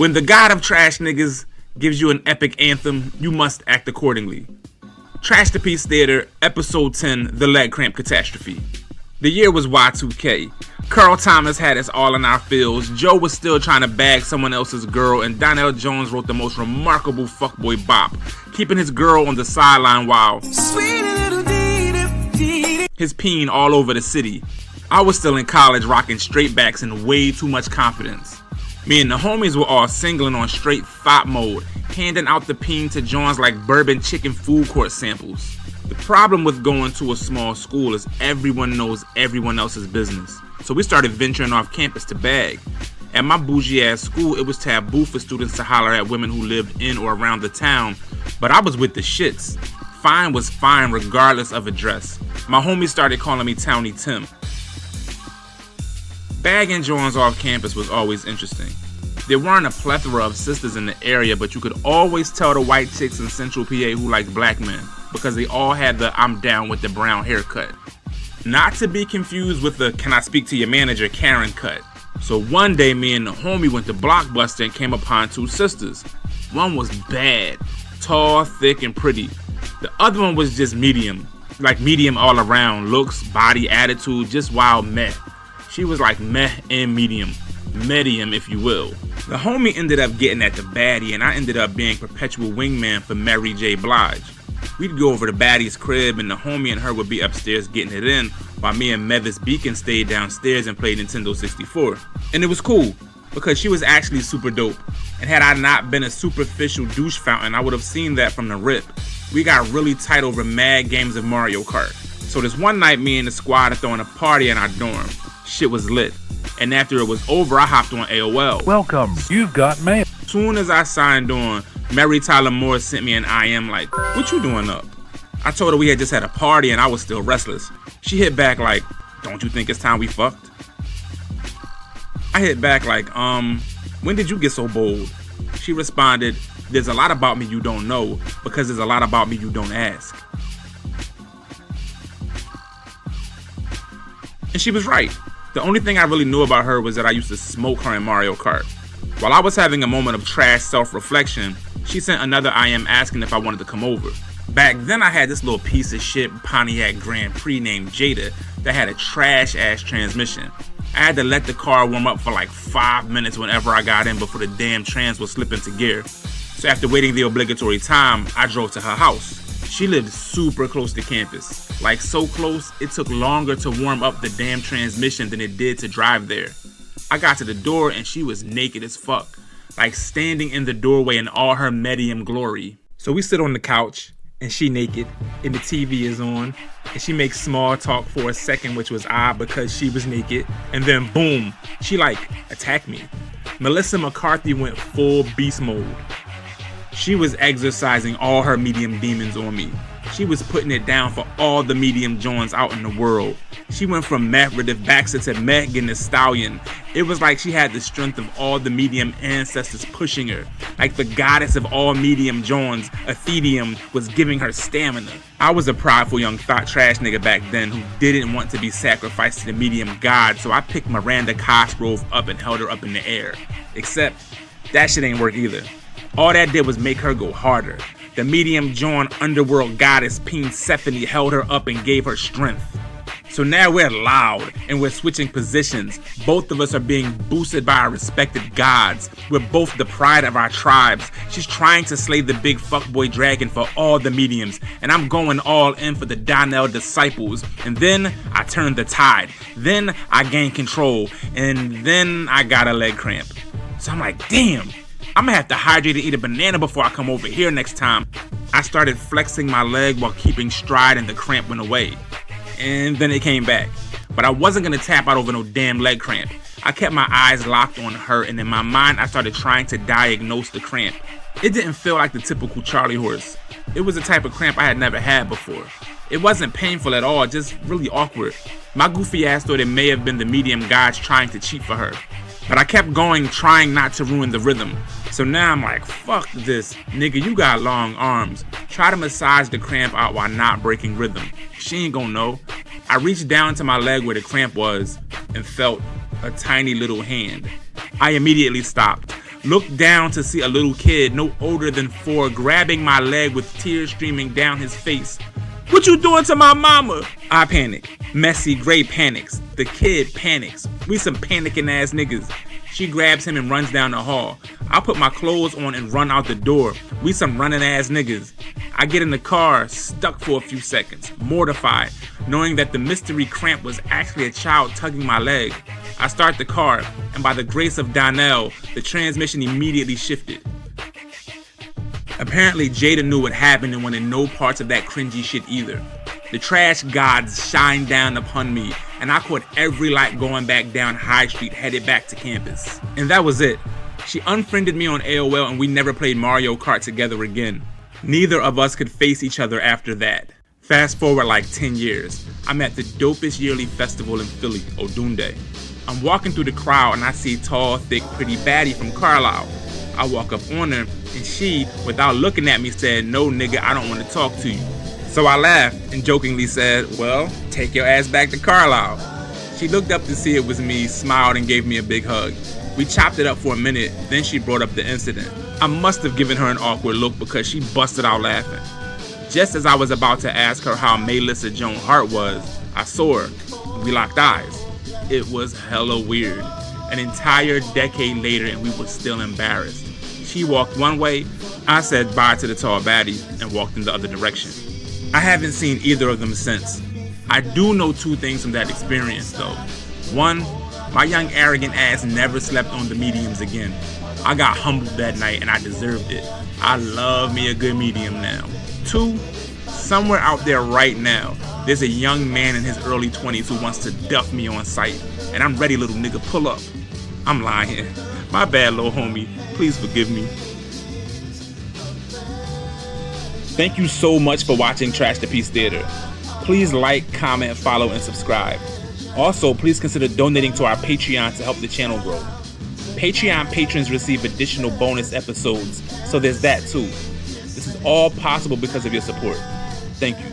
When the god of trash niggas gives you an epic anthem, you must act accordingly. Trash to Peace Theater, Episode 10, The Leg Cramp Catastrophe. The year was Y2K. Carl Thomas had us all in our fields, Joe was still trying to bag someone else's girl, and Donell Jones wrote the most remarkable fuckboy bop, keeping his girl on the sideline while his peen all over the city. I was still in college rocking straight backs and way too much confidence. Me and the homies were all singling on straight thought mode, handing out the peen to Johns like bourbon chicken food court samples. The problem with going to a small school is everyone knows everyone else's business. So we started venturing off campus to bag. At my bougie ass school, it was taboo for students to holler at women who lived in or around the town, but I was with the shits. Fine was fine regardless of address. My homies started calling me Townie Tim. Bagging Johns off campus was always interesting. There weren't a plethora of sisters in the area, but you could always tell the white chicks in Central PA who liked black men, because they all had the I'm down with the brown haircut. Not to be confused with the can I speak to your manager Karen cut. So one day me and the homie went to Blockbuster and came upon two sisters. One was bad, tall, thick, and pretty. The other one was just medium, like medium all around, looks, body, attitude, just wild meh. She was like meh and medium if you will. The homie ended up getting at the baddie, and I ended up being perpetual wingman for Mary J. Blige. We'd go over to Baddie's crib, and the homie and her would be upstairs getting it in, while me and Mevis Beacon stayed downstairs and played Nintendo 64. And it was cool, because she was actually super dope, and had I not been a superficial douche fountain, I would have seen that from the rip. We got really tight over mad games of Mario Kart. So this one night, me and the squad are throwing a party in our dorm. Shit was lit. And after it was over, I hopped on AOL. Welcome, you've got mail. Soon as I signed on, Mary Tyler Moore sent me an IM like, what you doing up? I told her we had just had a party and I was still restless. She hit back like, don't you think it's time we fucked? I hit back like, when did you get so bold? She responded, there's a lot about me you don't know, because there's a lot about me you don't ask. And she was right. The only thing I really knew about her was that I used to smoke her in Mario Kart. While I was having a moment of trash self-reflection, she sent another IM asking if I wanted to come over. Back then I had this little piece of shit Pontiac Grand Prix named Jada that had a trash ass transmission. I had to let the car warm up for like 5 minutes whenever I got in before the damn trans would slip into gear. So after waiting the obligatory time, I drove to her house. She lived super close to campus. Like so close, it took longer to warm up the damn transmission than it did to drive there. I got to the door and she was naked as fuck. Like standing in the doorway in all her medium glory. So we sit on the couch and she naked and the TV is on. And she makes small talk for a second, which was odd because she was naked. And then boom, she like attacked me. Melissa McCarthy went full beast mode. She was exercising all her medium demons on me. She was putting it down for all the medium Johns out in the world. She went from Meredith Baxter to Megan Thee Stallion. It was like she had the strength of all the medium ancestors pushing her. Like the goddess of all medium Johns, Athenium, was giving her stamina. I was a prideful young thought trash nigga back then who didn't want to be sacrificed to the medium god, so I picked Miranda Cosgrove up and held her up in the air. Except, that shit ain't work either. All that did was make her go harder. The medium Jawn underworld goddess Persephone held her up and gave her strength. So now we're loud and we're switching positions. Both of us are being boosted by our respected gods. We're both the pride of our tribes. She's trying to slay the big fuckboy dragon for all the mediums, and I'm going all in for the Donell disciples. And then I turn the tide. Then I gain control. And then I got a leg cramp. So I'm like, damn. I'm gonna have to hydrate and eat a banana before I come over here next time. I started flexing my leg while keeping stride and the cramp went away. And then it came back. But I wasn't gonna tap out over no damn leg cramp. I kept my eyes locked on her, and in my mind I started trying to diagnose the cramp. It didn't feel like the typical Charlie horse. It was a type of cramp I had never had before. It wasn't painful at all, just really awkward. My goofy ass thought it may have been the medium gods trying to cheat for her. But I kept going, trying not to ruin the rhythm. So now I'm like, fuck this. Nigga, you got long arms. Try to massage the cramp out while not breaking rhythm. She ain't gonna know. I reached down to my leg where the cramp was and felt a tiny little hand. I immediately stopped. Looked down to see a little kid no older than 4 grabbing my leg with tears streaming down his face. "What you doing to my mama?" I panic. Messy Gray panics. The kid panics. We some panicking ass niggas. She grabs him and runs down the hall. I put my clothes on and run out the door. We some running ass niggas. I get in the car, stuck for a few seconds, mortified, knowing that the mystery Cramp was actually a child tugging my leg. I start the car, and by the grace of Donell, the transmission immediately shifted. Apparently Jada knew what happened and wanted no parts of that cringy shit either. The trash gods shined down upon me, and I caught every light going back down High Street headed back to campus. And that was it. She unfriended me on AOL and we never played Mario Kart together again. Neither of us could face each other after that. Fast forward like 10 years. I'm at the dopest yearly festival in Philly, Odunde. I'm walking through the crowd and I see tall, thick, pretty baddie from Carlisle. I walk up on her and she, without looking at me, said, "No nigga, I don't want to talk to you." So I laughed and jokingly said, "Well, take your ass back to Carlisle." She looked up to see it was me, smiled and gave me a big hug. We chopped it up for a minute, then she brought up the incident. I must have given her an awkward look because she busted out laughing. Just as I was about to ask her how Melissa Joan Hart was, I saw her. We locked eyes. It was hella weird. An entire decade later and we were still embarrassed. She walked one way, I said bye to the tall baddie and walked in the other direction. I haven't seen either of them since. I do know 2 things from that experience though. 1, my young arrogant ass never slept on the mediums again. I got humbled that night and I deserved it. I love me a good medium now. 2, somewhere out there right now, there's a young man in his early 20s who wants to duff me on sight. And I'm ready, little nigga, pull up. I'm lying. My bad, little homie. Please forgive me. Thank you so much for watching Trash the Piece Theater. Please like, comment, follow, and subscribe. Also, please consider donating to our Patreon to help the channel grow. Patreon patrons receive additional bonus episodes, so there's that too. This is all possible because of your support. Thank you.